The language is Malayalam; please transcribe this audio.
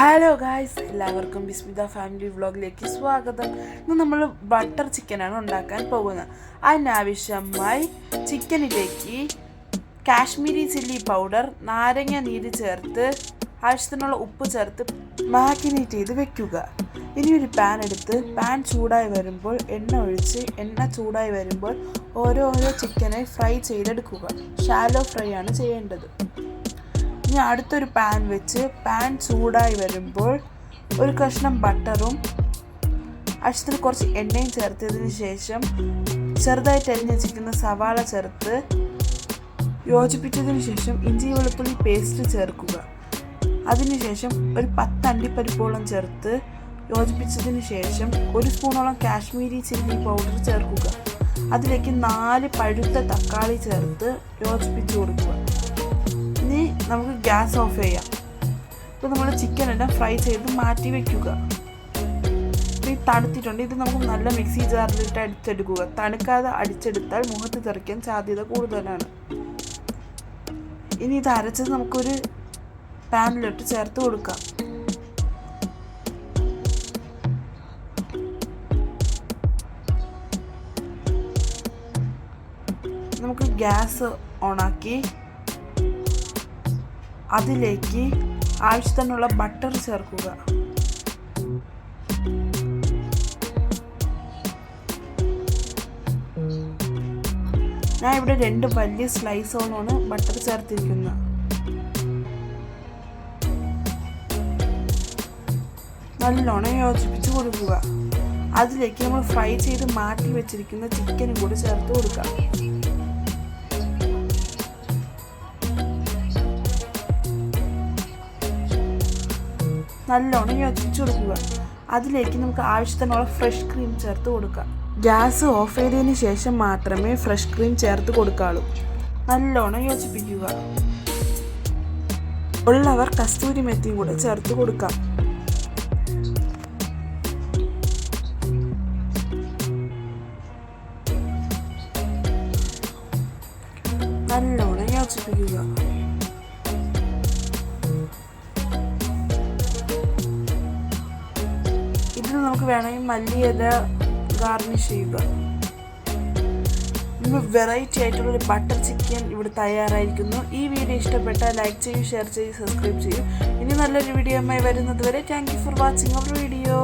ഹലോ ഗായ്സ്, എല്ലാവർക്കും ബിസ്മിത ഫാമിലി വ്ളോഗിലേക്ക് സ്വാഗതം. ഇന്ന് നമ്മൾ ബട്ടർ ചിക്കനാണ് ഉണ്ടാക്കാൻ പോകുന്നത്. അതിനാവശ്യമായി ചിക്കനിലേക്ക് കാശ്മീരി ചില്ലി പൗഡർ, നാരങ്ങ നീര് ചേർത്ത് ആവശ്യത്തിനുള്ള ഉപ്പ് ചേർത്ത് മാരിനേറ്റ് ചെയ്ത് വെക്കുക. ഇനി ഒരു പാൻ എടുത്ത് പാൻ ചൂടായി വരുമ്പോൾ എണ്ണ ചൂടായി വരുമ്പോൾ ഓരോ ചിക്കനെ ഫ്രൈ ചെയ്തെടുക്കുക. ഷാലോ ഫ്രൈ ആണ് ചെയ്യേണ്ടത്. ഇനി അടുത്തൊരു പാൻ വെച്ച് പാൻ ചൂടായി വരുമ്പോൾ ഒരു കഷ്ണം ബട്ടറും ആവശ്യത്തിന് കുറച്ച് എണ്ണയും ചേർത്തതിന് ശേഷം ചെറുതായിട്ട് അരിഞ്ഞ് വെച്ചിരിക്കുന്ന സവാള ചേർത്ത് യോജിപ്പിച്ചതിന് ശേഷം ഇഞ്ചി വെളുത്തുള്ളി പേസ്റ്റ് ചേർക്കുക. അതിനുശേഷം ഒരു 10 അണ്ടിപ്പരിപ്പോളം ചേർത്ത് യോജിപ്പിച്ചതിന് ശേഷം ഒരു സ്പൂണോളം കാശ്മീരി ചില്ലി പൗഡർ ചേർക്കുക. അതിലേക്ക് 4 പഴുത്ത തക്കാളി ചേർത്ത് യോജിപ്പിച്ച് കൊടുക്കുക. ഇനി നമുക്ക് ഗ്യാസ് ഓഫ് ചെയ്യാം. ഇപ്പോൾ നമ്മൾ ചിക്കൻ എല്ലാം ഫ്രൈ ചെയ്ത് മാറ്റി വയ്ക്കുക. ഇത് തണുത്തിട്ടുണ്ട്. ഇത് നമുക്ക് നല്ല മിക്സി ജാറിലിട്ട് അടിച്ചെടുക്കുക. തണുക്കാതെ അടിച്ചെടുത്താൽ മുഖത്ത് തെറിക്കാൻ സാധ്യത കൂടുതലാണ്. ഇനി ഇത് അരച്ചത് നമുക്കൊരു പാനിലിട്ട് ചേർത്ത് കൊടുക്കാം. നമുക്ക് ഗ്യാസ് ഓണാക്കി അതിലേക്ക് ആവശ്യത്തിനുള്ള ബട്ടർ ചേർക്കുക. ഞാൻ ഇവിടെ 2 വലിയ സ്ലൈസോളാണ് ബട്ടർ ചേർത്തിരിക്കുന്നത്. നല്ലോണം യോജിപ്പിച്ച് കൊടുക്കുക. അതിലേക്ക് നമ്മൾ ഫ്രൈ ചെയ്ത് മാറ്റി വെച്ചിരിക്കുന്ന ചിക്കനും കൂടി ചേർത്ത് കൊടുക്കാം. നല്ലോണം യോജിപ്പിച്ച് കൊടുക്കുക. അതിലേക്ക് നമുക്ക് ആവശ്യത്തിനുള്ള ഫ്രഷ് ക്രീം ചേർത്ത് കൊടുക്കാം. ഗ്യാസ് ഓഫ് ചെയ്തതിന് ശേഷം മാത്രമേ ഫ്രഷ് ക്രീം ചേർത്ത് കൊടുക്കാവൂ. നല്ലോണം യോജിപ്പിക്കുക. ഉള്ളവർ കസ്തൂരി മെത്തിയും കൂടെ ചേർത്ത് കൊടുക്കാം. നല്ലോണം യോജിപ്പിക്കുക. ഇതിൽ നമുക്ക് വേണമെങ്കിൽ മല്ലിയില ഗാർണിഷ് ചെയ്യുക. വെറൈറ്റി ആയിട്ടുള്ളൊരു ബട്ടർ ചിക്കൻ ഇവിടെ തയ്യാറായിരിക്കുന്നു. ഈ വീഡിയോ ഇഷ്ടപ്പെട്ടാൽ ലൈക്ക് ചെയ്യൂ, ഷെയർ ചെയ്യൂ, സബ്സ്ക്രൈബ് ചെയ്യൂ. ഇനി നല്ലൊരു വീഡിയോയുമായി വരുന്നത് വരെ thank you for watching our video.